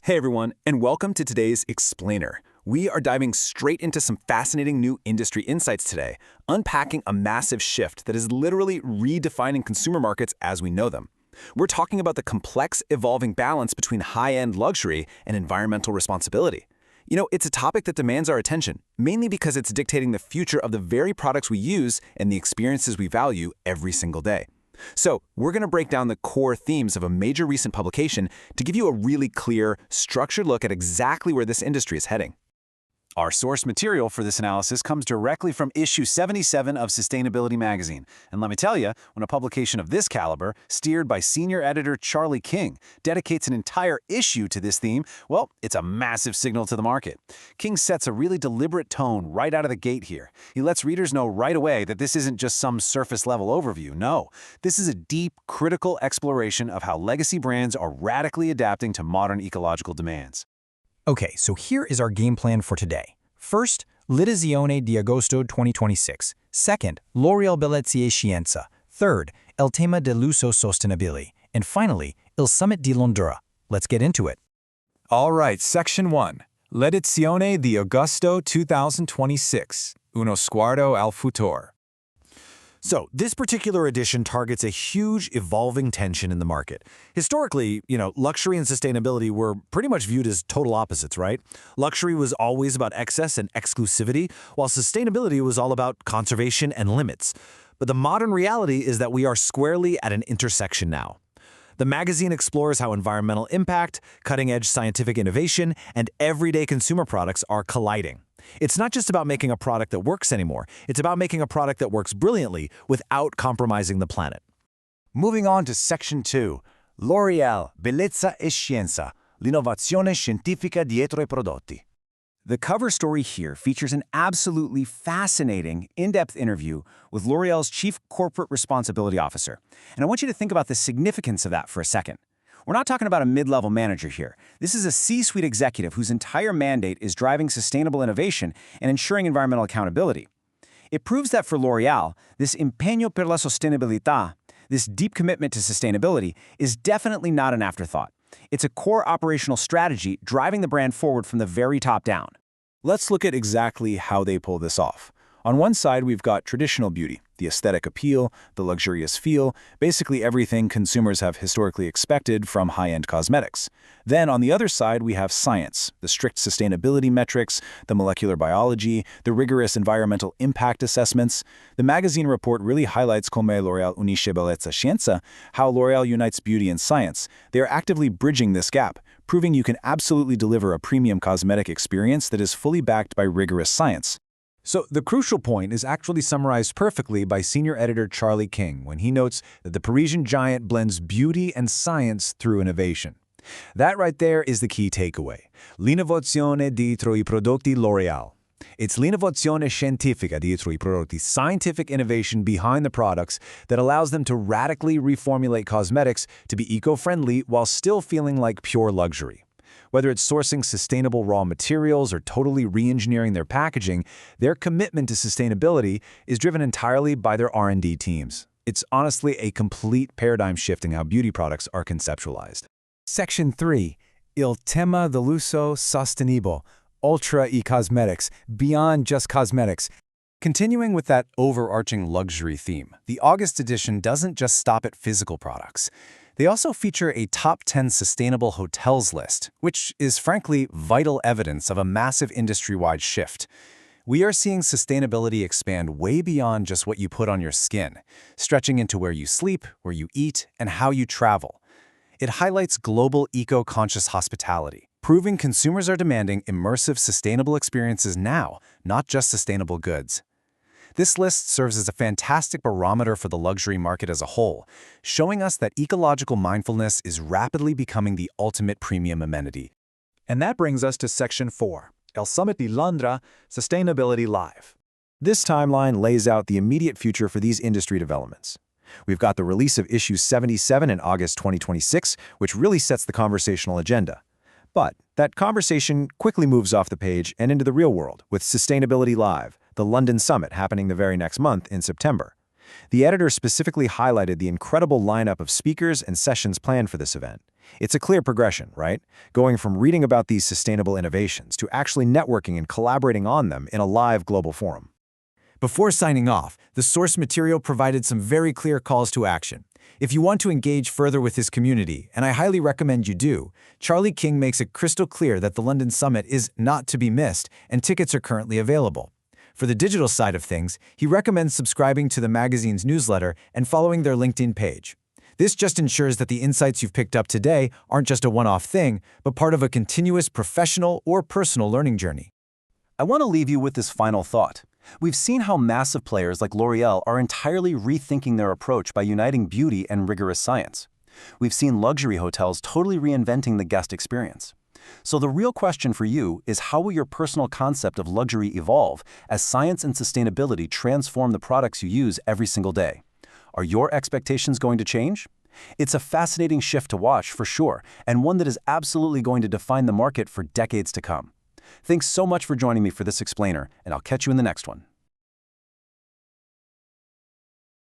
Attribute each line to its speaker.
Speaker 1: Hey everyone, and welcome to today's Explainer. We are diving straight into some fascinating new industry insights today, unpacking a massive shift that is literally redefining consumer markets as we know them. We're talking about the complex, evolving balance between high-end luxury and environmental responsibility. It's a topic that demands our attention, mainly because it's dictating the future of the very products we use and the experiences we value every single day. So, we're going to break down the core themes of a major recent publication to give you a really clear, structured look at exactly where this industry is heading. Our source material for this analysis comes directly from issue 77 of Sustainability magazine. And let me tell you, when a publication of this caliber, steered by senior editor Charlie King, dedicates an entire issue to this theme, well, it's a massive signal to the market. King sets a really deliberate tone right out of the gate here. He lets readers know right away that this isn't just some surface-level overview. No, this is a deep, critical exploration of how legacy brands are radically adapting to modern ecological demands.
Speaker 2: Okay, so here is our game plan for today. First, l'edizione di agosto 2026. Second, LOreal Bellezza e Scienza. Third, il tema dell'uso sostenibile. And finally, il summit di Londra. Let's get into it.
Speaker 3: All right, Section 1. L'edizione di agosto 2026. Uno sguardo al futuro.
Speaker 4: So, this particular edition targets a huge evolving tension in the market. Historically, luxury and sustainability were pretty much viewed as total opposites, right? Luxury was always about excess and exclusivity, while sustainability was all about conservation and limits. But the modern reality is that we are squarely at an intersection now. The magazine explores how environmental impact, cutting-edge scientific innovation, and everyday consumer products are colliding. It's not just about making a product that works anymore. It's about making a product that works brilliantly without compromising the planet.
Speaker 5: Moving on to Section 2. LOreal, Bellezza e Scienza. L'innovazione scientifica dietro i prodotti.
Speaker 1: The cover story here features an absolutely fascinating, in-depth interview with L'Oreal's Chief Corporate Responsibility Officer. And I want you to think about the significance of that for a second. We're not talking about a mid-level manager here. This is a C-suite executive whose entire mandate is driving sustainable innovation and ensuring environmental accountability. It proves that for L'Oreal, this impegno per la sostenibilità, this deep commitment to sustainability, is definitely not an afterthought. It's a core operational strategy driving the brand forward from the very top down.
Speaker 3: Let's look at exactly how they pull this off. On one side, we've got traditional beauty, the aesthetic appeal, the luxurious feel, basically everything consumers have historically expected from high-end cosmetics. Then on the other side, we have science, the strict sustainability metrics, the molecular biology, the rigorous environmental impact assessments. The magazine report really highlights come L'Oreal unisce bellezza e scienza, how L'Oreal unites beauty and science. They are actively bridging this gap, proving you can absolutely deliver a premium cosmetic experience that is fully backed by rigorous science.
Speaker 4: So the crucial point is actually summarized perfectly by senior editor Charlie King when he notes that the Parisian giant blends beauty and science through innovation. That right there is the key takeaway. L'innovazione dietro i prodotti L'Oreal. It's l'innovazione scientifica dietro i prodotti, scientific innovation behind the products that allows them to radically reformulate cosmetics to be eco-friendly while still feeling like pure luxury. Whether it's sourcing sustainable raw materials or totally re-engineering their packaging, their commitment to sustainability is driven entirely by their R&D teams. It's honestly a complete paradigm shift in how beauty products are conceptualized.
Speaker 2: Section 3. Il tema dell'uso sostenibile. Ultra e-cosmetics, beyond just cosmetics. Continuing with that overarching luxury theme, the August edition doesn't just stop at physical products. They also feature a top 10 sustainable hotels list, which is frankly vital evidence of a massive industry-wide shift. We are seeing sustainability expand way beyond just what you put on your skin, stretching into where you sleep, where you eat, and how you travel. It highlights global eco-conscious hospitality, proving consumers are demanding immersive, sustainable experiences now, not just sustainable goods. This list serves as a fantastic barometer for the luxury market as a whole, showing us that ecological mindfulness is rapidly becoming the ultimate premium amenity.
Speaker 3: And that brings us to Section 4, El Summit di Londra, Sustainability Live.
Speaker 1: This timeline lays out the immediate future for these industry developments. We've got the release of issue 77 in August 2026, which really sets the conversational agenda. But that conversation quickly moves off the page and into the real world with Sustainability Live, the London Summit happening the very next month in September. The editor specifically highlighted the incredible lineup of speakers and sessions planned for this event.
Speaker 3: It's a clear progression, right? Going from reading about these sustainable innovations to actually networking and collaborating on them in a live global forum.
Speaker 2: Before signing off, the source material provided some very clear calls to action. If you want to engage further with his community, and I highly recommend you do, Charlie King makes it crystal clear that the London Summit is not to be missed, and tickets are currently available. For the digital side of things, he recommends subscribing to the magazine's newsletter and following their LinkedIn page. This just ensures that the insights you've picked up today aren't just a one-off thing, but part of a continuous professional or personal learning journey.
Speaker 3: I want to leave you with this final thought. We've seen how massive players like L'Oreal are entirely rethinking their approach by uniting beauty and rigorous science. We've seen luxury hotels totally reinventing the guest experience. So the real question for you is, how will your personal concept of luxury evolve as science and sustainability transform the products you use every single day? Are your expectations going to change? It's a fascinating shift to watch for sure, and one that is absolutely going to define the market for decades to come. Thanks so much for joining me for this explainer, and I'll catch you in the next one.